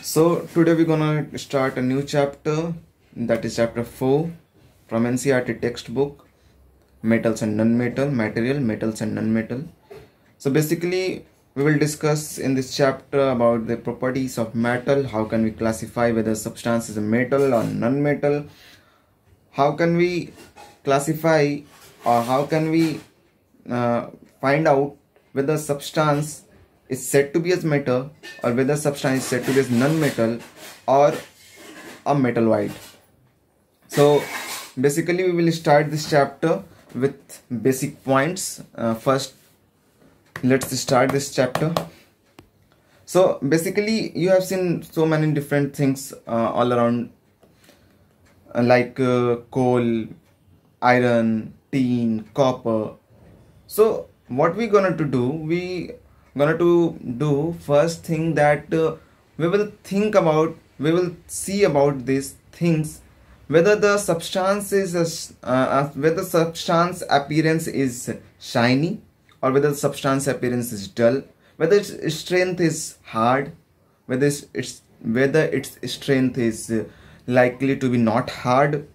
So today we're gonna start a new chapter, that is chapter 4 from NCERT textbook, metals and non-metal, material, metals and non-metal. So basically we will discuss in this chapter about the properties of metal, how can we classify whether substance is a metal or non-metal, how can we classify or how can we find out whether substance is said to be as metal or whether substance is said to be as non-metal or a metalloid. So basically we will start this chapter with basic points. First, let's start this chapter. So basically you have seen so many different things all around, like coal, iron, tin, copper. So what we gonna to do, we gonna to do first thing that we will see about these things, whether the substance is whether substance appearance is shiny or whether the substance appearance is dull, whether its strength is hard, whether its strength is likely to be not hard,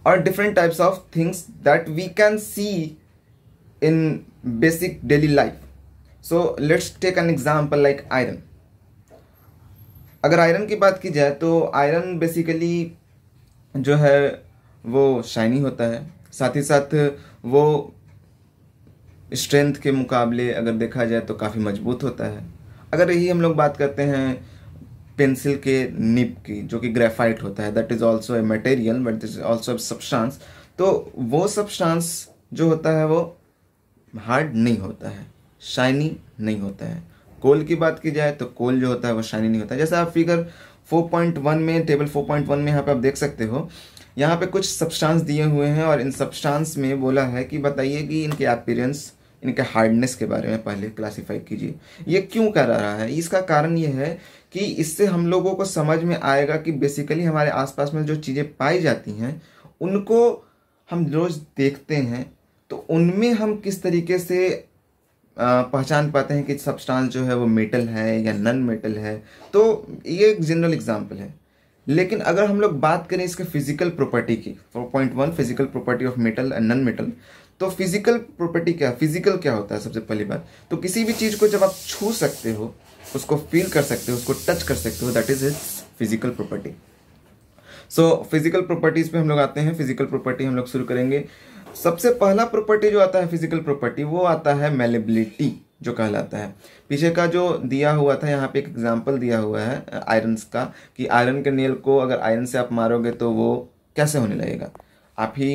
or different types of things that we can see in basic daily life. So let's take an example like iron. अगर iron की बात की जाए तो iron basically जो है वो shiny होता है, साथ ही साथ वो स्ट्रेंथ के मुकाबले अगर देखा जाए तो काफ़ी मजबूत होता है. अगर यही हम लोग बात करते हैं पेंसिल के निब की, जो कि ग्रेफाइट होता है, that is also a material but this is also a substance. तो वो सब्सटेंस जो होता है वो हार्ड नहीं होता है, शाइनी नहीं होता है. कोल की बात की जाए तो कोल जो होता है वो शाइनी नहीं होता है. जैसे आप फिगर 4.1 में, टेबल 4.1 में यहाँ पे आप देख सकते हो, यहाँ पे कुछ सब्सटेंस दिए हुए हैं और इन सब्सटेंस में बोला है कि बताइए कि इनके अपीयरेंस, इनके हार्डनेस के बारे में पहले क्लासीफाई कीजिए. ये क्यों कर रहा है? इसका कारण ये है कि इससे हम लोगों को समझ में आएगा कि बेसिकली हमारे आसपास में जो चीज़ें पाई जाती हैं उनको हम रोज़ देखते हैं, तो उनमें हम किस तरीके से पहचान पाते हैं कि सब्सटेंस जो है वो मेटल है या नॉन मेटल है. तो ये एक जनरल एग्जांपल है. लेकिन अगर हम लोग बात करें इसके फिजिकल प्रॉपर्टी की, 4.1 physical property of metal and non metal, तो फिजिकल प्रॉपर्टी क्या, फिजिकल क्या होता है? सबसे पहली बात तो किसी भी चीज़ को जब आप छू सकते हो, उसको फील कर सकते हो, उसको टच कर सकते हो, that is it's physical property. So physical properties पे हम लोग आते हैं. फिजिकल प्रॉपर्टी हम लोग शुरू करेंगे. सबसे पहला प्रॉपर्टी जो आता है फिजिकल प्रॉपर्टी, वो आता है मेलेबिलिटी जो कहलाता है. पीछे का जो दिया हुआ था, यहाँ पे एक एग्जांपल दिया हुआ है आयरन्स का, कि आयरन के नेल को अगर आयरन से आप मारोगे तो वो कैसे होने लगेगा. आप ही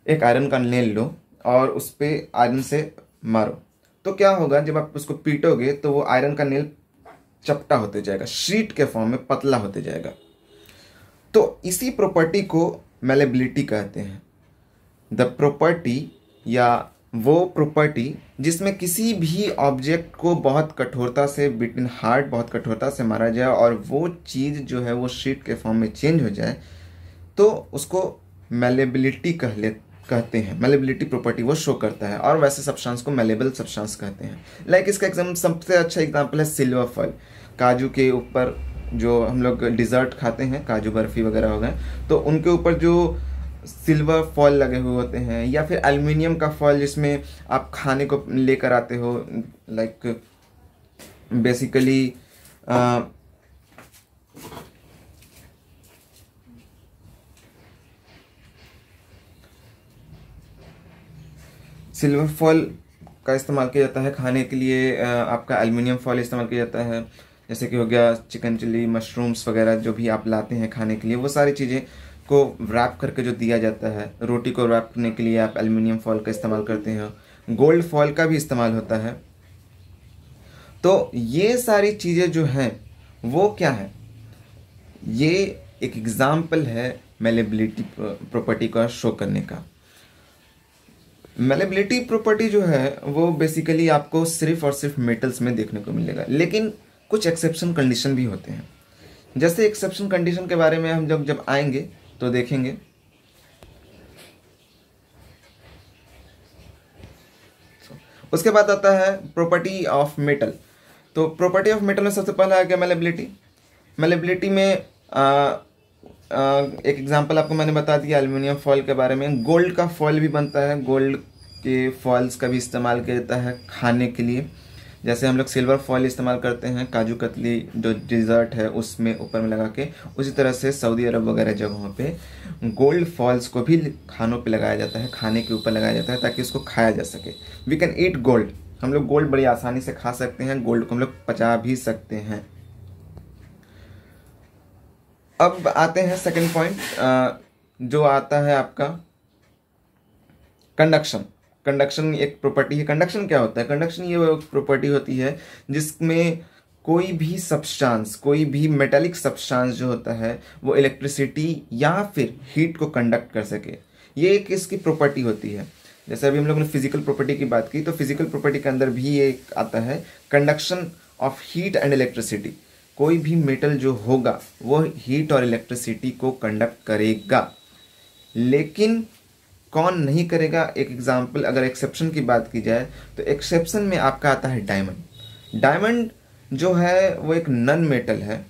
एक आयरन का नेल लो और उस पर आयरन से मारो, तो क्या होगा? जब आप उसको पीटोगे तो वो आयरन का नेल चपटा होते जाएगा, शीट के फॉर्म में पतला होते जाएगा. तो इसी प्रॉपर्टी को मेलेबिलिटी कहते हैं. द प्रॉपर्टी या वो प्रॉपर्टी जिसमें किसी भी ऑब्जेक्ट को बहुत कठोरता से, बिटवीन हार्ड, बहुत कठोरता से मारा जाए और वो चीज़ जो है वो शीट के फॉर्म में चेंज हो जाए, तो उसको मेलेबिलिटी कहते हैं. मेलेबिलिटी प्रॉपर्टी वो शो करता है. और वैसे सब्सटेंस को मेलेबल सब्सटेंस कहते हैं. लाइक इसका एग्जाम्पल, सबसे अच्छा एग्जाम्पल है सिल्वर फल. काजू के ऊपर जो हम लोग डिज़र्ट खाते हैं, काजू बर्फी वगैरह हो गए, तो उनके ऊपर जो सिल्वर फॉल लगे हुए होते हैं, या फिर एल्युमिनियम का फॉल जिसमें आप खाने को लेकर आते हो, लाइक बेसिकली सिल्वर फॉल का इस्तेमाल किया जाता है खाने के लिए. आपका एल्युमिनियम फॉल इस्तेमाल किया जाता है, जैसे कि हो गया चिकन चिली, मशरूम्स वगैरह जो भी आप लाते हैं खाने के लिए, वो सारी चीज़ें को रैप करके जो दिया जाता है. रोटी को रैप करने के लिए आप एल्युमिनियम फॉल का इस्तेमाल करते हैं. गोल्ड फॉल का भी इस्तेमाल होता है. तो ये सारी चीज़ें जो हैं वो क्या है? ये एक एग्जाम्पल है मेलेबिलिटी प्रॉपर्टी का शो करने का. मेलेबिलिटी प्रॉपर्टी जो है वो बेसिकली आपको सिर्फ और सिर्फ मेटल्स में देखने को मिलेगा, लेकिन कुछ एक्सेप्शन कंडीशन भी होते हैं. जैसे एक्सेप्शन कंडीशन के बारे में हम जब आएंगे तो देखेंगे. उसके बाद आता है प्रॉपर्टी ऑफ मेटल। तो प्रॉपर्टी ऑफ मेटल में सबसे पहला आ गया मेलेबिलिटी। मेलेबिलिटी में एक एग्जांपल आपको मैंने बता दिया एल्युमिनियम फॉयल के बारे में। गोल्ड का फॉयल भी बनता है, गोल्ड के फॉयल्स का भी इस्तेमाल किया जाता है खाने के लिए। जैसे हम लोग सिल्वर फॉयल इस्तेमाल करते हैं काजू कतली जो डिज़र्ट है उसमें ऊपर में लगा के, उसी तरह से सऊदी अरब वगैरह जगहों पे गोल्ड फॉयल्स को भी खानों पे लगाया जाता है, खाने के ऊपर लगाया जाता है ताकि उसको खाया जा सके। वी कैन ईट गोल्ड, हम लोग गोल्ड बड़ी आसानी से खा सकते हैं, गोल्ड को हम लोग पचा भी सकते हैं। अब आते हैं सेकंड पॉइंट जो आता है आपका कंडक्शन। कंडक्शन एक प्रॉपर्टी है। कंडक्शन क्या होता है? कंडक्शन ये एक प्रॉपर्टी होती है जिसमें कोई भी सब्सटेंस, कोई भी मेटालिक सब्सटेंस जो होता है वो इलेक्ट्रिसिटी या फिर हीट को कंडक्ट कर सके। ये एक इसकी प्रॉपर्टी होती है। जैसे अभी हम लोगों ने फिजिकल प्रॉपर्टी की बात की, तो फिजिकल प्रॉपर्टी के अंदर भी ये आता है conduction of heat and electricity. कोई भी मेटल जो होगा वो हीट और इलेक्ट्रिसिटी को कंडक्ट करेगा, लेकिन कौन नहीं करेगा? एक एग्जांपल, अगर एक्सेप्शन की बात की जाए तो एक्सेप्शन में आपका आता है डायमंड। डायमंड जो है वो एक नन मेटल है।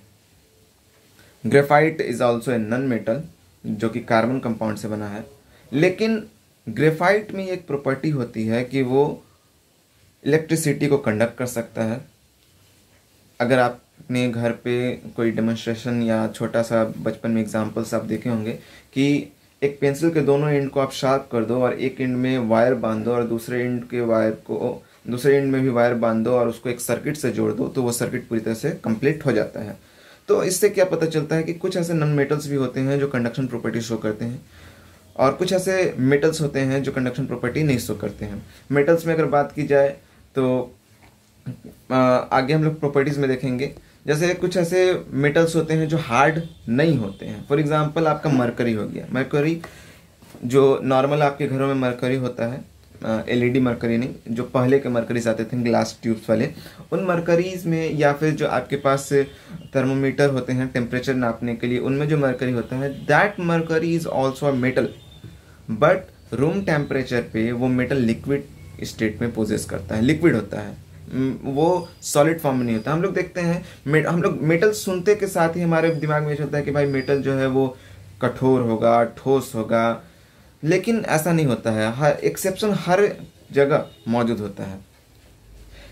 Graphite is also a non metal जो कि कार्बन कंपाउंड से बना है, लेकिन ग्रेफाइट में एक प्रॉपर्टी होती है कि वो इलेक्ट्रिसिटी को कंडक्ट कर सकता है। अगर आपने घर पे कोई डेमोन्स्ट्रेशन या छोटा सा बचपन में एग्जांपल्स आप देखे होंगे कि एक पेंसिल के दोनों एंड को आप शार्प कर दो और एक एंड में वायर बांध दो और दूसरे एंड में भी वायर बांध दो और उसको एक सर्किट से जोड़ दो, तो वो सर्किट पूरी तरह से कंप्लीट हो जाता है। तो इससे क्या पता चलता है कि कुछ ऐसे नॉन मेटल्स भी होते हैं जो कंडक्शन प्रॉपर्टी शो करते हैं और कुछ ऐसे मेटल्स होते हैं जो कंडक्शन प्रॉपर्टी नहीं शो करते हैं। मेटल्स में अगर बात की जाए तो आगे हम लोग प्रॉपर्टीज में देखेंगे। जैसे कुछ ऐसे मेटल्स होते हैं जो हार्ड नहीं होते हैं। फॉर एग्जांपल आपका मरकरी हो गया। मरकरी जो नॉर्मल आपके घरों में मरकरी होता है, एलईडी मरकरी नहीं, जो पहले के मरकरीज आते थे ग्लास ट्यूब्स वाले, उन मरकरीज में या फिर जो आपके पास थर्मोमीटर होते हैं टेम्परेचर नापने के लिए, उनमें जो मरकरी होता है that mercury is also a metal, but room temperature पे वो मेटल लिक्विड स्टेट में पोजेस करता है, लिक्विड होता है, वो सॉलिड फॉर्म में नहीं होता। हम लोग देखते हैं हम लोग मेटल सुनते के साथ ही हमारे दिमाग में चलता है कि भाई मेटल जो है वो कठोर होगा, ठोस होगा, लेकिन ऐसा नहीं होता है। हर एक्सेप्शन हर जगह मौजूद होता है।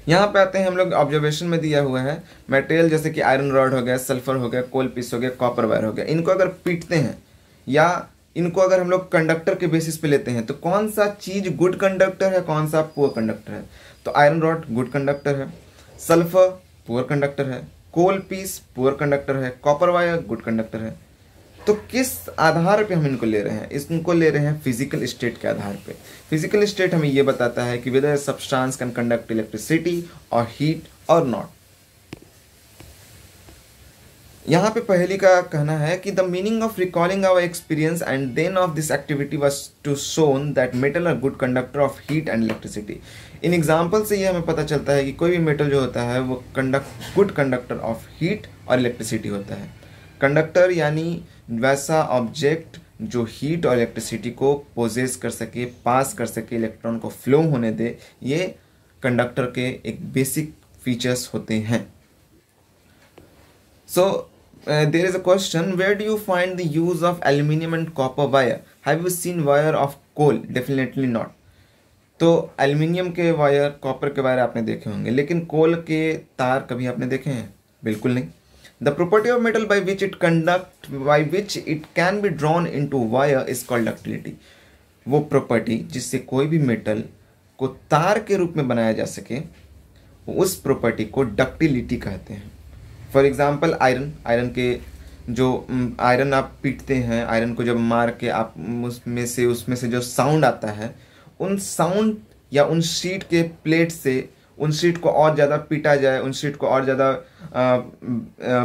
यहाँ पे आते हैं हम लोग, ऑब्जर्वेशन में दिया हुआ है मटेरियल जैसे कि आयरन रॉड हो गया, सल्फर हो गया, कोल पीस हो गया, कॉपर वायर हो गया, इनको अगर पीटते हैं या इनको अगर हम लोग कंडक्टर के बेसिस पे लेते हैं तो कौन सा चीज गुड कंडक्टर है, कौन सा पुअर कंडक्टर है? तो आयरन रॉड गुड कंडक्टर है, सल्फर पुअर कंडक्टर है, कोल पीस पुअर कंडक्टर है, कॉपर वायर गुड कंडक्टर है। तो किस आधार पे हम इनको ले रहे हैं? इनको ले रहे हैं फिजिकल स्टेट के आधार पे। फिजिकल स्टेट हमें ये बताता है कि whether substance can conduct electricity और हीट और नॉट। यहाँ पे पहली का कहना है कि the meaning of recalling our experience and then of this activity was to shown that metal are good conductor of heat and electricity. इन एग्जाम्पल से ये हमें पता चलता है कि कोई भी मेटल जो होता है वो गुड कंडक्टर ऑफ हीट और इलेक्ट्रिसिटी होता है। कंडक्टर यानी वैसा ऑब्जेक्ट जो हीट और इलेक्ट्रिसिटी को पोजेस कर सके, पास कर सके, इलेक्ट्रॉन को फ्लो होने दे, ये कंडक्टर के एक बेसिक फीचर्स होते हैं। So there is a question, where do you find the use of aluminium and copper wire? Have you seen wire of coal? Definitely not. तो एल्यूमिनियम के वायर, कॉपर के wire आपने देखे होंगे, लेकिन कोल के तार कभी आपने देखे हैं? बिल्कुल नहीं। The property of metal by which it can be drawn into wire is called ductility. वो प्रॉपर्टी जिससे कोई भी मेटल को तार के रूप में बनाया जा सके, उस प्रॉपर्टी को डक्टिलिटी कहते हैं। फॉर एग्जाम्पल आयरन के जो आयरन आप पीटते हैं, आयरन को जब मार के आप उसमें से जो साउंड आता है, उन साउंड या उन शीट के प्लेट से उन शीट को और ज़्यादा पीटा जाए, उन शीट को और ज़्यादा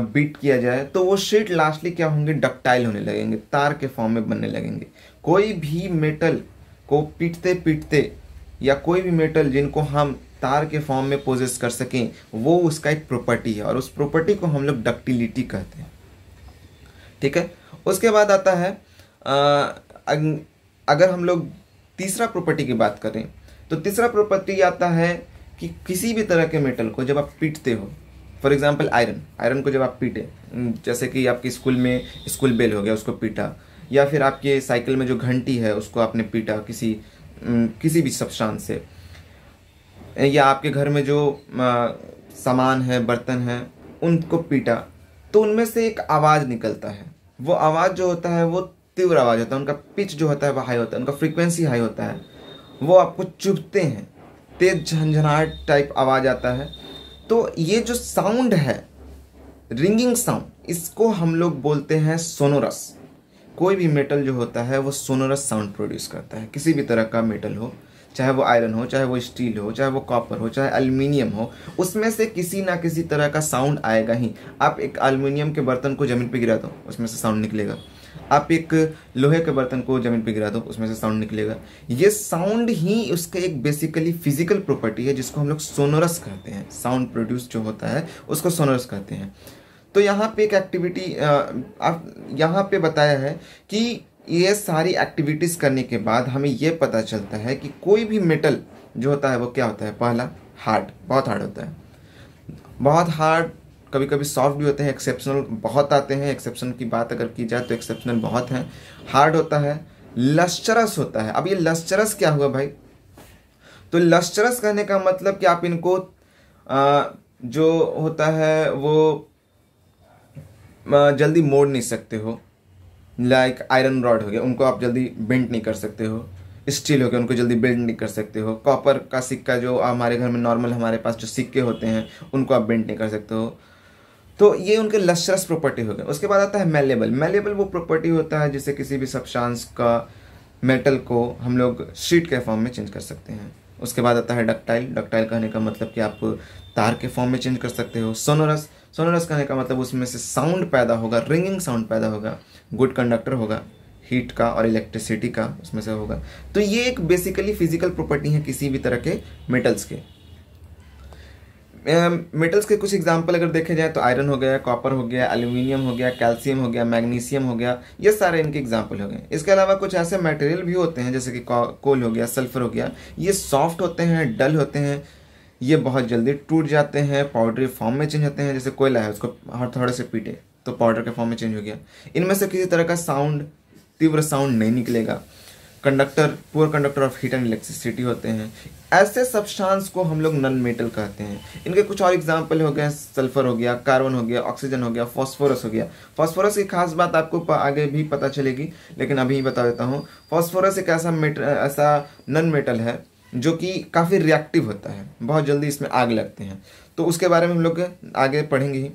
बीट किया जाए, तो वो शीट लास्टली क्या होंगे? डक्टाइल होने लगेंगे, तार के फॉर्म में बनने लगेंगे। कोई भी मेटल को पीटते पीटते या कोई भी मेटल जिनको हम तार के फॉर्म में पोजेस कर सकें, वो उसका एक प्रॉपर्टी है और उस प्रॉपर्टी को हम लोग डक्टिलिटी कहते हैं। ठीक है। उसके बाद आता है अगर हम लोग तीसरा प्रॉपर्टी की बात करें तो तीसरा प्रॉपर्टी आता है कि किसी भी तरह के मेटल को जब आप पीटते हो, फॉर एग्जाम्पल आयरन को जब आप पीटे, जैसे कि आपके स्कूल में स्कूल बेल हो गया उसको पीटा, या फिर आपके साइकिल में जो घंटी है उसको आपने पीटा किसी भी सब्सटेंस से, या आपके घर में जो सामान है बर्तन है उनको पीटा, तो उनमें से एक आवाज़ निकलता है। वो आवाज़ जो होता है वो तीव्र आवाज़ होता है, उनका पिच जो होता है वो हाई होता है, उनका फ्रीक्वेंसी हाई होता है, वो आपको चुभते हैं, तेज झंझनाहट टाइप आवाज़ आता है। तो ये जो साउंड है, रिंगिंग साउंड, इसको हम लोग बोलते हैं सोनोरस। कोई भी मेटल जो होता है वो सोनोरस साउंड प्रोड्यूस करता है। किसी भी तरह का मेटल हो, चाहे वो आयरन हो, चाहे वो स्टील हो, चाहे वो कॉपर हो, चाहे एल्युमिनियम हो, उसमें से किसी ना किसी तरह का साउंड आएगा ही। आप एक एल्युमिनियम के बर्तन को ज़मीन पे गिरा दो, उसमें से साउंड निकलेगा। आप एक लोहे के बर्तन को ज़मीन पे गिरा दो, उसमें से साउंड निकलेगा। ये साउंड ही उसका एक बेसिकली फिजिकल प्रॉपर्टी है जिसको हम लोग सोनोरस कहते हैं। साउंड प्रोड्यूस जो होता है उसको सोनोरस कहते हैं। तो यहाँ पे एक एक्टिविटी आप यहाँ पे बताया है कि ये सारी एक्टिविटीज़ करने के बाद हमें ये पता चलता है कि कोई भी मेटल जो होता है वो क्या होता है। पहला, हार्ड, बहुत हार्ड होता है, बहुत हार्ड, कभी कभी सॉफ्ट भी होते हैं, एक्सेप्शनल बहुत आते हैं। एक्सेप्शन की बात अगर की जाए तो एक्सेप्शनल बहुत हैं। हार्ड होता है, लस्चरस होता है। अब ये लस्चरस क्या हुआ भाई? तो लस्चरस कहने का मतलब कि आप इनको जो होता है वो जल्दी मोड़ नहीं सकते हो। लाइक आयरन रॉड हो गया, उनको आप जल्दी बेंड नहीं कर सकते हो। स्टील हो गया, उनको जल्दी बेंड नहीं कर सकते हो। कॉपर का सिक्का जो हमारे घर में नॉर्मल हमारे पास जो सिक्के होते हैं उनको आप बेंड नहीं कर सकते हो। तो ये उनके लस्टरस प्रॉपर्टी हो गए। उसके बाद आता है मेलेबल। मेलेबल वो प्रॉपर्टी होता है जिससे किसी भी सब्सटेंस का मेटल को हम लोग शीट के फॉर्म में चेंज कर सकते हैं। उसके बाद आता है डक्टाइल। डक्टाइल कहने का मतलब कि आप तार के फॉर्म में चेंज कर सकते हो। सोनोरस। सोनोरस कहने का मतलब उसमें से साउंड पैदा होगा, रिंगिंग साउंड पैदा होगा, गुड कंडक्टर होगा, हीट का और इलेक्ट्रिसिटी का उसमें से होगा। तो ये एक बेसिकली फिजिकल प्रॉपर्टी है किसी भी तरह के मेटल्स के। मेटल्स के कुछ एग्जांपल अगर देखे जाए तो आयरन हो गया, कॉपर हो गया, एल्यूमिनियम हो गया, कैल्शियम हो गया, मैग्नीशियम हो गया, ये सारे इनके एग्जांपल हो गए। इसके अलावा कुछ ऐसे मटेरियल भी होते हैं जैसे कि कोल हो गया, सल्फर हो गया। ये सॉफ्ट होते हैं, डल होते हैं, ये बहुत जल्दी टूट जाते हैं, पाउडरी फॉर्म में चेंज होते हैं। जैसे कोयला है, उसको थोड़े से पीटे तो पाउडर के फॉर्म में चेंज हो गया। इनमें से किसी तरह का साउंड, तीव्र साउंड नहीं निकलेगा। Conductor, poor conductor of heat and electricity होते हैं। ऐसे सब्सटेंस को हम लोग नॉन मेटल कहते हैं। इनके कुछ और एग्जांपल हो गए, सल्फर हो गया, कार्बन हो गया, ऑक्सीजन हो गया, फास्फोरस हो गया। फास्फोरस की खास बात आपको आगे भी पता चलेगी, लेकिन अभी बता देता हूँ। फास्फोरस एक ऐसा नॉन मेटल है जो कि काफ़ी रिएक्टिव होता है, बहुत जल्दी इसमें आग लगते हैं, तो उसके बारे में हम लोग आगे पढ़ेंगे ही।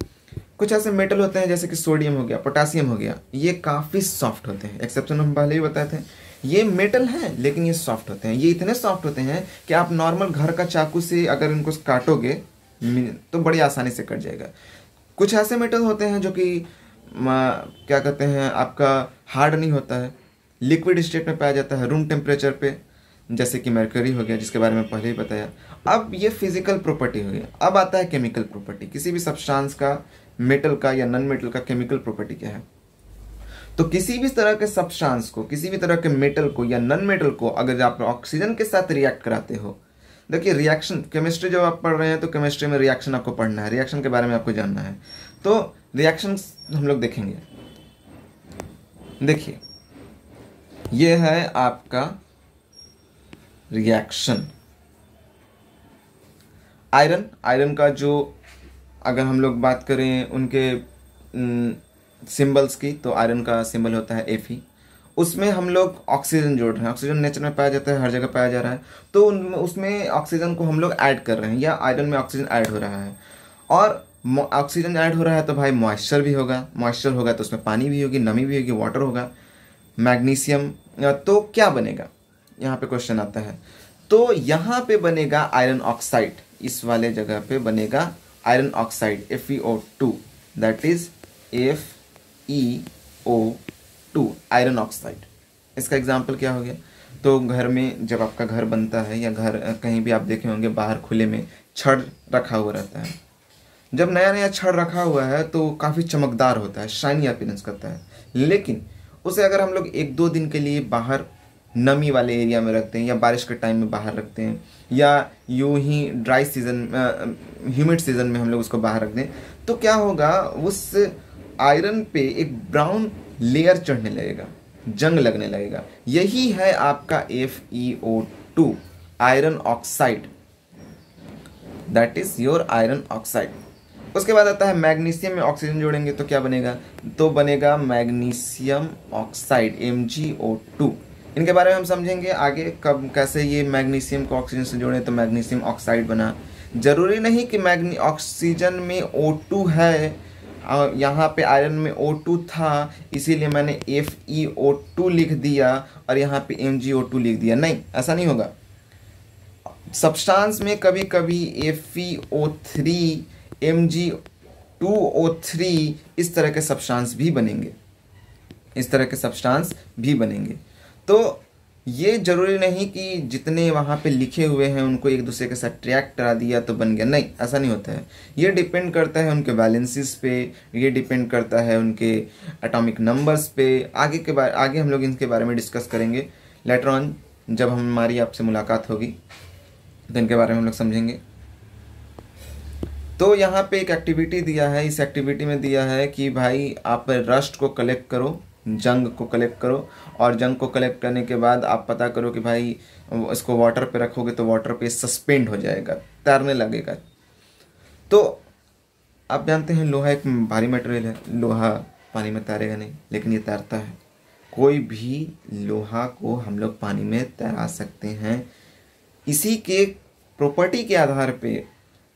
कुछ ऐसे मेटल होते हैं जैसे कि सोडियम हो गया, पोटासियम हो गया, ये काफ़ी सॉफ्ट होते हैं। एक्सेप्शन हम पहले ही बताए थे, ये मेटल हैं लेकिन ये सॉफ्ट होते हैं। ये इतने सॉफ्ट होते हैं कि आप नॉर्मल घर का चाकू से अगर इनको काटोगे तो बड़ी आसानी से कट जाएगा। कुछ ऐसे मेटल होते हैं जो कि क्या कहते हैं, आपका हार्ड नहीं होता है, लिक्विड स्टेट में पाया जाता है रूम टेम्परेचर पे, जैसे कि मरकरी हो गया जिसके बारे में पहले ही बताया। अब ये फिजिकल प्रॉपर्टी हो गया। अब आता है केमिकल प्रॉपर्टी। किसी भी सब्सटेंस का, मेटल का या नॉन मेटल का केमिकल प्रॉपर्टी क्या है? तो किसी भी तरह के सब्सटेंस को, किसी भी तरह के मेटल को या नॉन मेटल को अगर आप ऑक्सीजन के साथ रिएक्ट कराते हो, देखिए रिएक्शन, केमिस्ट्री जब आप पढ़ रहे हैं तो केमिस्ट्री में रिएक्शन आपको पढ़ना है, रिएक्शन के बारे में आपको जानना है। तो रिएक्शन हम लोग देखेंगे। देखिए ये है आपका रिएक्शन। आयरन का जो अगर हम लोग बात करें उनके सिंबल्स की, तो आयरन का सिंबल होता है Fe। उसमें हम लोग ऑक्सीजन जोड़ रहे हैं। ऑक्सीजन नेचर में पाया जाता है, हर जगह पाया जा रहा है, तो उसमें ऑक्सीजन को हम लोग ऐड कर रहे हैं, या आयरन में ऑक्सीजन ऐड हो रहा है। और ऑक्सीजन ऐड हो रहा है तो भाई मॉइस्चर भी होगा, मॉइस्चर होगा तो उसमें पानी भी होगी, नमी भी होगी, वाटर होगा, मैग्नीशियम। तो क्या बनेगा, यहाँ पे क्वेश्चन आता है। तो यहाँ पे बनेगा आयरन ऑक्साइड, इस वाले जगह पे बनेगा iron oxide FeO2, that is FeO2, iron oxide. इसका एग्जाम्पल क्या हो गया? तो घर में जब आपका घर बनता है, या घर कहीं भी आप देखे होंगे बाहर खुले में छड़ रखा हुआ रहता है। जब नया नया छड़ रखा हुआ है तो काफ़ी चमकदार होता है, शाइनी अपीयरेंस करता है। लेकिन उसे अगर हम लोग 1-2 दिन के लिए बाहर नमी वाले एरिया में रखते हैं या बारिश के टाइम में बाहर रखते हैं या यूं ही ड्राई सीजन ह्यूमिड सीजन में हम लोग उसको बाहर रख दें, तो क्या होगा, उस आयरन पे एक ब्राउन लेयर चढ़ने लगेगा, जंग लगने लगेगा। यही है आपका FeO2, iron oxide, that is your iron oxide. उसके बाद आता है मैग्नीशियम में ऑक्सीजन जोड़ेंगे तो क्या बनेगा, तो बनेगा मैग्नीशियम ऑक्साइड MgO2। इनके बारे में हम समझेंगे आगे, कब कैसे ये मैग्नीशियम को ऑक्सीजन से जोड़ें तो मैग्नीशियम ऑक्साइड बना। जरूरी नहीं कि ऑक्सीजन में O2 है, यहाँ पे आयरन में O2 था इसीलिए मैंने FeO2 लिख दिया और यहाँ पे MgO2 लिख दिया, नहीं, ऐसा नहीं होगा। सब्सटेंस में कभी कभी FeO3 Mg2O3 इस तरह के सब्सटेंस भी बनेंगे, इस तरह के सब्सटेंस भी बनेंगे। तो ये जरूरी नहीं कि जितने वहाँ पे लिखे हुए हैं उनको एक दूसरे के साथ ट्रैक करा दिया तो बन गया, नहीं, ऐसा नहीं होता है। ये डिपेंड करता है उनके वैलेंसीज पे, ये डिपेंड करता है उनके एटॉमिक नंबर्स पे। आगे हम लोग इनके बारे में डिस्कस करेंगे लेटर ऑन, जब हमारी आपसे मुलाकात होगी तो इनके बारे में हम लोग समझेंगे। तो यहाँ पे एक एक्टिविटी दिया है, इस एक्टिविटी में दिया है कि भाई आप रस्ट को कलेक्ट करो, जंग को कलेक्ट करो, और जंग को कलेक्ट करने के बाद आप पता करो कि भाई इसको वाटर पे रखोगे तो वाटर पे सस्पेंड हो जाएगा, तैरने लगेगा। तो आप जानते हैं लोहा एक भारी मटेरियल है, लोहा पानी में तैरेगा नहीं, लेकिन ये तैरता है। कोई भी लोहा को हम लोग पानी में तैरा सकते हैं। इसी के प्रॉपर्टी के आधार पे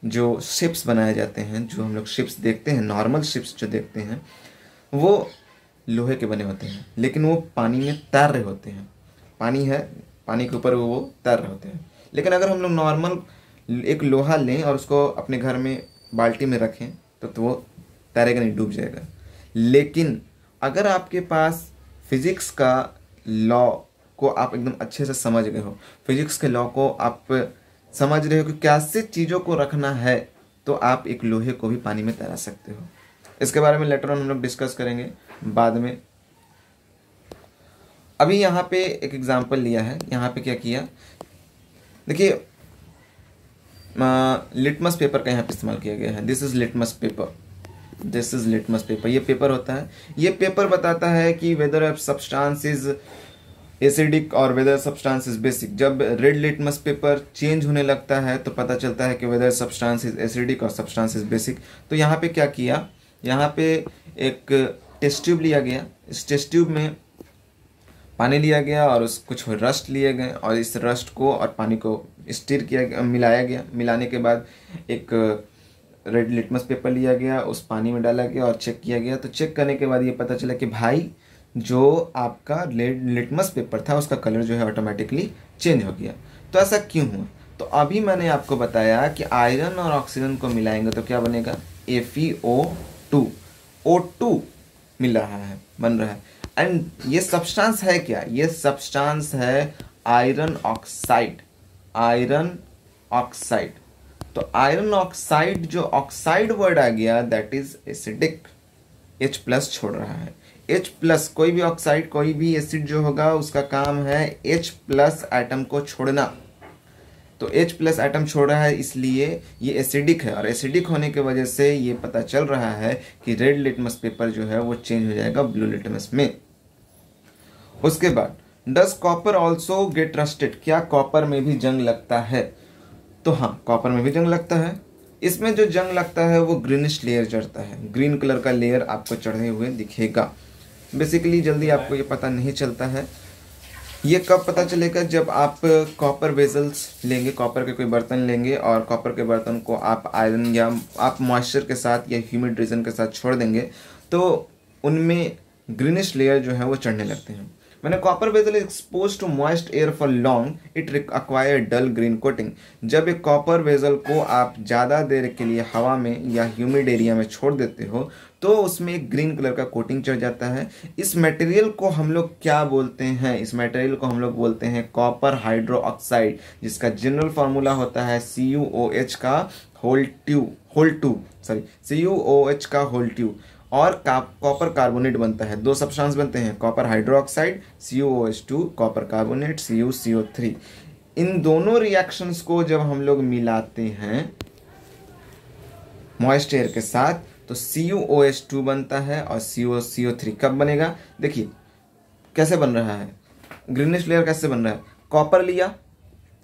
जो शिप्स बनाए जाते हैं, जो हम लोग शिप्स देखते हैं, नॉर्मल शिप्स जो देखते हैं वो लोहे के बने होते हैं, लेकिन वो पानी में तैर रहे होते हैं। पानी है, पानी के ऊपर वो तैर रहे होते हैं। लेकिन अगर हम लोग नॉर्मल एक लोहा लें और उसको अपने घर में बाल्टी में रखें तो वो तैरेगा नहीं, डूब जाएगा। लेकिन अगर आपके पास फिजिक्स का लॉ को आप एकदम अच्छे से समझ गए हो, फिजिक्स के लॉ को आप समझ रहे हो कि कैसे चीज़ों को रखना है, तो आप एक लोहे को भी पानी में तैरा सकते हो। इसके बारे में लेटर ऑन हम लोग डिस्कस करेंगे बाद में। अभी यहाँ पे एक एग्जांपल लिया है, यहाँ पे क्या किया, देखिए लिटमस पेपर का यहाँ पे इस्तेमाल किया गया है। This is litmus paper, this is litmus paper. ये पेपर होता है, ये पेपर बताता है कि वेदर सब्सटेंस इज एसिडिक और वेदर सब्सटेंस इज बेसिक। जब रेड लिटमस पेपर चेंज होने लगता है तो पता चलता है कि वेदर सब्सटेंस इज एसिडिक और सब्सटेंस इज बेसिक। तो यहाँ पे क्या किया, यहाँ पे एक टेस्ट ट्यूब लिया गया, इस टेस्ट ट्यूब में पानी लिया गया और उस कुछ रस्ट लिए गए और इस रस्ट को और पानी को स्टीर किया गया, मिलाया गया। मिलाने के बाद एक रेड लिटमस पेपर लिया गया, उस पानी में डाला गया और चेक किया गया। तो चेक करने के बाद ये पता चला कि भाई जो आपका रेड लिटमस पेपर था उसका कलर जो है ऑटोमेटिकली चेंज हो गया। तो ऐसा क्यों हुआ, तो अभी मैंने आपको बताया कि आयरन और ऑक्सीजन को मिलाएंगे तो क्या बनेगा, FeO2, O2 मिल रहा है, बन रहा है। एंड ये सब्सटेंस है क्या, ये सब्सटेंस है आयरन ऑक्साइड, आयरन ऑक्साइड। तो आयरन ऑक्साइड, जो ऑक्साइड वर्ड आ गया दैट इज एसिडिक, H+ छोड़ रहा है। H+, कोई भी ऑक्साइड, कोई भी एसिड जो होगा उसका काम है H+ एटम को छोड़ना। तो H+ एटम छोड़ रहा है, इसलिए ये एसिडिक है, और एसिडिक होने की वजह से ये पता चल रहा है कि रेड लिटमस पेपर जो है वो चेंज हो जाएगा ब्लू लिटमस में। उसके बाद does copper also get rusted, क्या कॉपर में भी जंग लगता है, तो हाँ, कॉपर में भी जंग लगता है। इसमें जो जंग लगता है वो ग्रीनिश लेयर चढ़ता है, ग्रीन कलर का लेयर आपको चढ़े हुए दिखेगा। बेसिकली जल्दी आपको ये पता नहीं चलता है। ये कब पता चलेगा, जब आप कॉपर वेजल्स लेंगे, कॉपर के कोई बर्तन लेंगे और कॉपर के बर्तन को आप आयरन या आप मॉइस्चर के साथ या ह्यूमिड रीजन के साथ छोड़ देंगे तो उनमें ग्रीनिश लेयर जो है वो चढ़ने लगते हैं। मैंने copper vessel expose to moist air for long it acquire dull green coating. जब एक कॉपर वेजल को आप ज़्यादा देर के लिए हवा में या ह्यूमिड एरिया में छोड़ देते हो तो उसमें एक ग्रीन कलर का कोटिंग चढ़ जाता है। इस मटेरियल को हम लोग क्या बोलते हैं, इस मटेरियल को हम लोग बोलते हैं कॉपर हाइड्रो ऑक्साइड, जिसका जनरल फार्मूला होता है CuOH का होल 2, CuOH का होल 2। और कॉपर कार्बोनेट बनता है। 2 सब्सटेंस बनते हैं, copper hydroxide CuOH2, copper carbonate CuCO3। इन दोनों रिएक्शंस को जब हम लोग मिलाते हैं मॉइस्ट एयर के साथ तो CuOH2 बनता है और CuCO3 कब बनेगा? देखिए कैसे बन रहा है, ग्रीनिश लेयर कैसे बन रहा है। कॉपर लिया,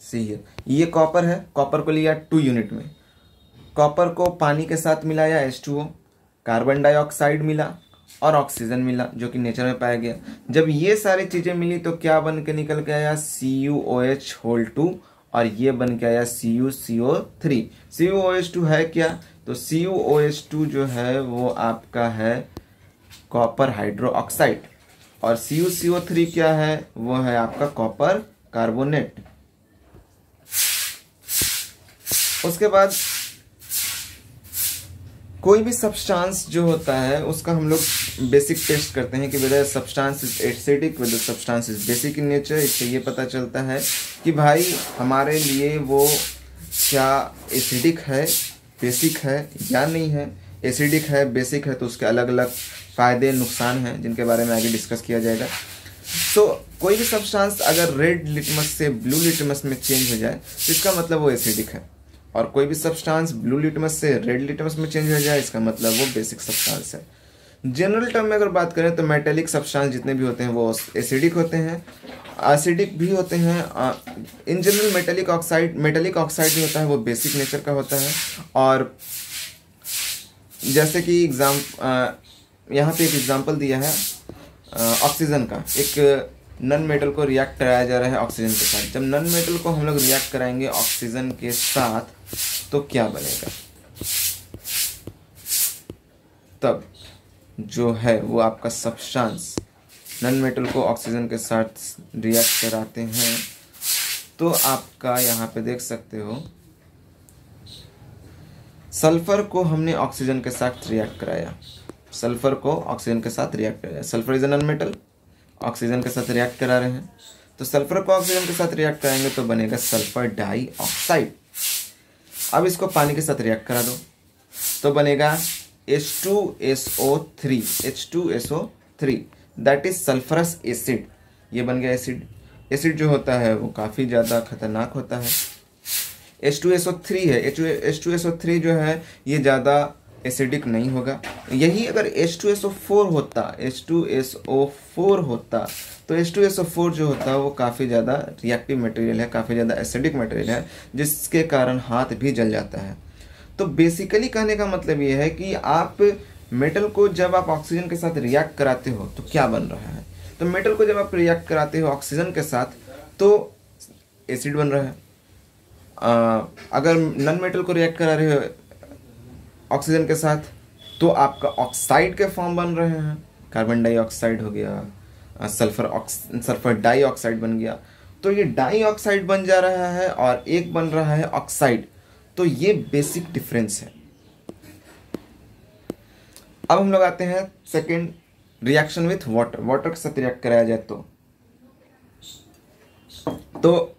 सी है, ये कॉपर है, कॉपर को लिया 2 यूनिट में, कॉपर को पानी के साथ मिलाया H2O, कार्बन डाइऑक्साइड मिला और ऑक्सीजन मिला जो कि नेचर में पाया गया। जब ये सारी चीजें मिली तो क्या बन के निकल के आया? CuOH2 और ये बन के आया CuCO3। CuOH2 है क्या? तो CuOH2 जो है वो आपका है कॉपर हाइड्रोक्साइड और CuCO3 क्या है? वो है आपका कॉपर कार्बोनेट। उसके बाद कोई भी सब्सटेंस जो होता है उसका हम लोग बेसिक टेस्ट करते हैं कि whether substance is acidic, whether substance is basic in nature. इससे ये पता चलता है कि भाई हमारे लिए वो क्या एसिडिक है, बेसिक है या नहीं है। एसिडिक है, बेसिक है तो उसके अलग अलग फ़ायदे नुकसान हैं जिनके बारे में आगे डिस्कस किया जाएगा। तो कोई भी सब्सटेंस अगर रेड लिटमस से ब्लू लिटमस में चेंज हो जाए तो इसका मतलब वो एसिडिक है, और कोई भी सब्सटेंस ब्लू लिटमस से रेड लिटमस में चेंज हो जाए इसका मतलब वो बेसिक सब्सटेंस है। जनरल टर्म में अगर बात करें तो मेटेलिक सब्सटेंस जितने भी होते हैं वो एसिडिक होते हैं, एसिडिक भी होते हैं। इन जनरल मेटेलिक ऑक्साइड जो होता है वो बेसिक नेचर का होता है। और जैसे कि यहाँ पे एक एग्जांपल दिया है ऑक्सीजन का। एक नन मेटल को रिएक्ट कराया जा रहा है ऑक्सीजन के साथ। जब नन मेटल को हम लोग रिएक्ट कराएंगे ऑक्सीजन के साथ तो क्या बनेगा? तब जो है वो आपका सब्सटेंस नन मेटल को ऑक्सीजन के साथ रिएक्ट कराते हैं तो आपका यहाँ पे देख सकते हो सल्फर को हमने ऑक्सीजन के साथ रिएक्ट कराया, सल्फर को ऑक्सीजन के साथ रिएक्ट कराया। Sulphur is a non metal, oxygen के साथ रिएक्ट करा रहे हैं तो सल्फर को ऑक्सीजन के साथ रिएक्ट कराएंगे तो बनेगा सल्फर डाइऑक्साइड। अब इसको पानी के साथ रिएक्ट करा दो तो बनेगा H2SO3 that is sulphurous acid. ये बन गया एसिड। एसिड जो होता है वो काफ़ी ज़्यादा खतरनाक होता है। H2SO3 है, H2SO3 जो है ये ज़्यादा एसिडिक नहीं होगा। यही अगर H2SO4 होता तो H2SO4 जो होता है वो काफ़ी ज़्यादा रिएक्टिव मटेरियल है, काफ़ी ज़्यादा एसिडिक मटेरियल है जिसके कारण हाथ भी जल जाता है। तो बेसिकली कहने का मतलब ये है कि आप मेटल को जब आप ऑक्सीजन के साथ रिएक्ट कराते हो तो क्या बन रहा है? तो मेटल को जब आप रिएक्ट कराते हो ऑक्सीजन के साथ तो एसिड बन रहा है। अगर नन मेटल को रिएक्ट करा रहे हो ऑक्सीजन के साथ तो आपका ऑक्साइड के फॉर्म बन रहे हैं। कार्बन डाइऑक्साइड हो गया, सल्फर डाइऑक्साइड बन गया। तो ये डाइऑक्साइड बन जा रहा है और एक बन रहा है ऑक्साइड। तो ये बेसिक डिफरेंस है। अब हम लोग आते हैं second reaction with water. Water के साथ रिएक्ट कराया जाए तो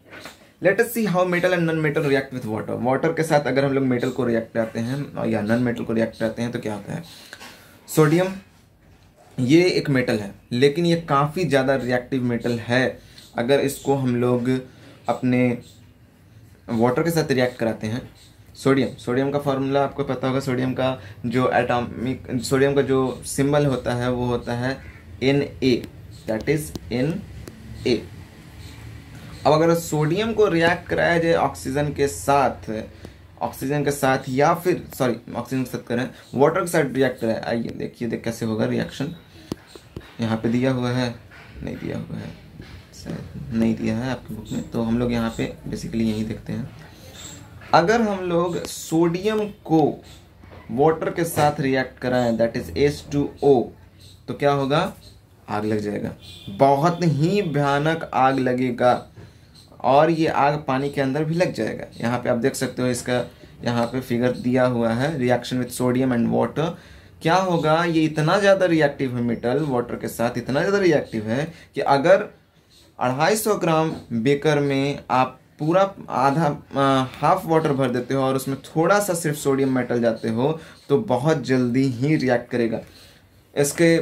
let us see how metal and non metal react with water. Water के साथ अगर हम लोग मेटल को रिएक्ट कराते हैं या नॉन मेटल को रिएक्ट कराते हैं तो क्या होता है? सोडियम ये एक मेटल है लेकिन ये काफ़ी ज़्यादा रिएक्टिव मेटल है। अगर इसको हम लोग अपने वाटर के साथ रिएक्ट कराते हैं, सोडियम का फार्मूला आपको पता होगा। सोडियम का जो सिंबल होता है वो होता है Na, दैट इज Na। अब अगर सोडियम को रिएक्ट कराया जाए ऑक्सीजन के साथ या फिर ऑक्सीजन के साथ करें वाटर के साथ रिएक्ट कराए, आइए देखिए कैसे होगा रिएक्शन। यहाँ पे दिया हुआ है, नहीं दिया हुआ है, शायद नहीं दिया है आपकी बुक में, तो हम लोग यहाँ पे बेसिकली यही देखते हैं। अगर हम लोग सोडियम को वाटर के साथ रिएक्ट कराएं दैट इज H2O तो क्या होगा? आग लग जाएगा, बहुत ही भयानक आग लगेगा और ये आग पानी के अंदर भी लग जाएगा। यहाँ पे आप देख सकते हो, इसका यहाँ पे फिगर दिया हुआ है reaction with sodium and water. क्या होगा? ये इतना ज़्यादा रिएक्टिव है मेटल, वाटर के साथ इतना ज़्यादा रिएक्टिव है कि अगर 250 ग्राम बेकर में आप पूरा हाफ वाटर भर देते हो और उसमें थोड़ा सा सिर्फ सोडियम मेटल जाते हो तो बहुत जल्दी ही रिएक्ट करेगा। इसके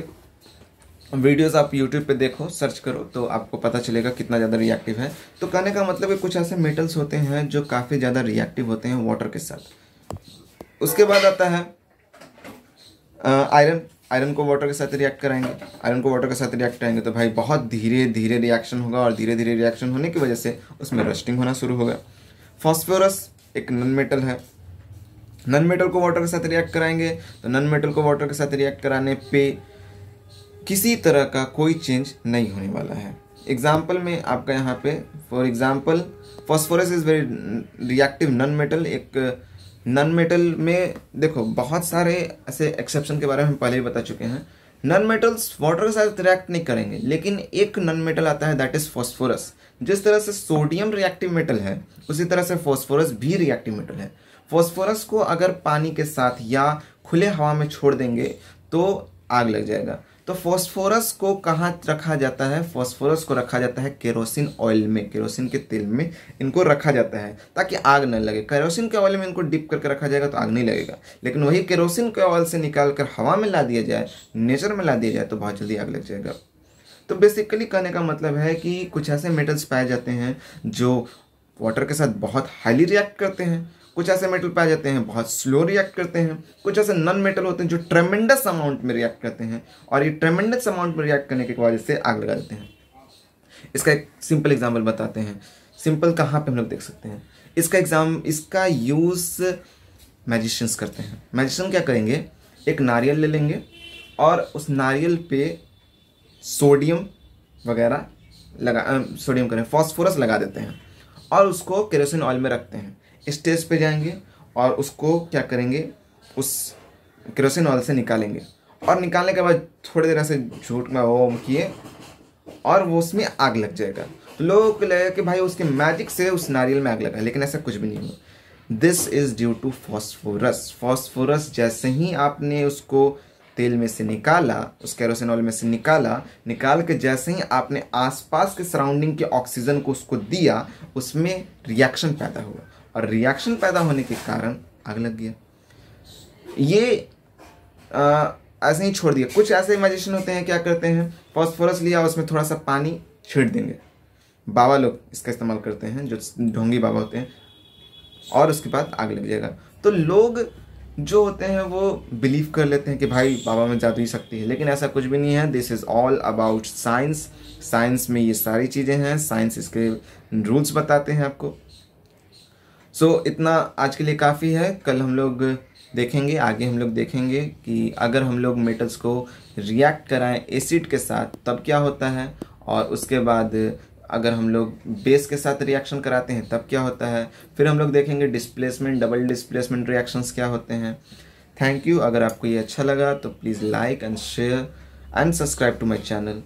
वीडियोस आप यूट्यूब पे देखो, सर्च करो तो आपको पता चलेगा कितना ज़्यादा रिएक्टिव है। तो कहने का मतलब है कुछ ऐसे मेटल्स होते हैं जो काफ़ी ज़्यादा रिएक्टिव होते हैं वाटर के साथ। उसके बाद आता है आयरन। आयरन को वाटर के साथ रिएक्ट कराएंगे, आयरन को वाटर के साथ रिएक्ट कराएंगे तो भाई बहुत धीरे धीरे रिएक्शन होगा, और धीरे धीरे रिएक्शन होने की वजह से उसमें रस्टिंग होना शुरू होगा। फॉस्फोरस एक नॉन मेटल है, नॉन मेटल को वाटर के साथ रिएक्ट कराएंगे तो नॉन मेटल को वाटर के साथ रिएक्ट कराने पे किसी तरह का कोई चेंज नहीं होने वाला है। एग्जाम्पल में आपका यहाँ पे for example phosphorus is very reactive non metal. एक नॉन मेटल में देखो बहुत सारे ऐसे एक्सेप्शन के बारे में हम पहले ही बता चुके हैं। नॉन मेटल्स वाटर के साथ रिएक्ट नहीं करेंगे, लेकिन एक नॉन मेटल आता है दैट इज फॉस्फोरस। जिस तरह से सोडियम रिएक्टिव मेटल है उसी तरह से फॉस्फोरस भी रिएक्टिव मेटल है। फॉस्फोरस को अगर पानी के साथ या खुले हवा में छोड़ देंगे तो आग लग जाएगा। तो फॉस्फोरस को कहाँ रखा जाता है? फॉस्फोरस को रखा जाता है केरोसिन ऑयल में, केरोसिन के तेल में इनको रखा जाता है ताकि आग न लगे। केरोसिन के ऑयल में इनको डिप करके रखा जाएगा तो आग नहीं लगेगा, लेकिन वही केरोसिन के ऑयल से निकाल कर हवा में ला दिया जाए, नेचर में ला दिया जाए तो बहुत जल्दी आग लग जाएगा। तो बेसिकली कहने का मतलब है कि कुछ ऐसे मेटल्स पाए जाते हैं जो वाटर के साथ बहुत हाईली रिएक्ट करते हैं, कुछ ऐसे मेटल पाए जाते हैं बहुत स्लो रिएक्ट करते हैं, कुछ ऐसे नॉन मेटल होते हैं जो ट्रेमेंडस अमाउंट में रिएक्ट करते हैं, और ये ट्रेमेंडस अमाउंट में रिएक्ट करने की वजह से आग लगा देते हैं। इसका एक सिंपल एग्जाम्पल बताते हैं। सिंपल कहाँ पे हम लोग देख सकते हैं इसका यूज़ मैजिशियंस करते हैं। मैजिशियन क्या करेंगे, एक नारियल ले लेंगे और उस नारियल पे सोडियम वगैरह सोडियम करें फॉस्फोरस लगा देते हैं और उसको केरोसिन ऑयल में रखते हैं। स्टेज पे जाएंगे और उसको क्या करेंगे, उस केरोसिन ऑयल से निकालेंगे, और निकालने के बाद थोड़ी देर से झूठ में ओम किए और वो उसमें आग लग जाएगा। तो लोगों को लगेगा कि भाई उसके मैजिक से उस नारियल में आग लगा, लेकिन ऐसा कुछ भी नहीं हुआ। This is due to phosphorus. Phosphorus जैसे ही आपने उसको तेल में से निकाला, उस केरोसिन ऑयल में से निकाल के जैसे ही आपने आसपास के सराउंडिंग के ऑक्सीजन को उसको दिया, उसमें रिएक्शन पैदा हुआ, और रिएक्शन पैदा होने के कारण आग लग गया। ये ऐसे ही छोड़ दिया। कुछ ऐसे मैजिशियन होते हैं क्या करते हैं, फॉस्फोरस लिया उसमें थोड़ा सा पानी छींट देंगे। बाबा लोग इसका इस्तेमाल करते हैं, जो ढोंगी बाबा होते हैं, और उसके बाद आग लग जाएगा। तो लोग जो होते हैं वो बिलीव कर लेते हैं कि भाई बाबा में जादुई शक्ति है, लेकिन ऐसा कुछ भी नहीं है। This is all about science. Science में ये सारी चीज़ें हैं, साइंस इसके रूल्स बताते हैं आपको। सो इतना आज के लिए काफ़ी है। कल हम लोग देखेंगे, आगे हम लोग देखेंगे कि अगर हम लोग मेटल्स को रिएक्ट कराएं एसिड के साथ तब क्या होता है, और उसके बाद अगर हम लोग बेस के साथ रिएक्शन कराते हैं तब क्या होता है। फिर हम लोग देखेंगे डिस्प्लेसमेंट, डबल डिस्प्लेसमेंट रिएक्शंस क्या होते हैं। Thank you. अगर आपको ये अच्छा लगा तो please like and share and subscribe to my channel.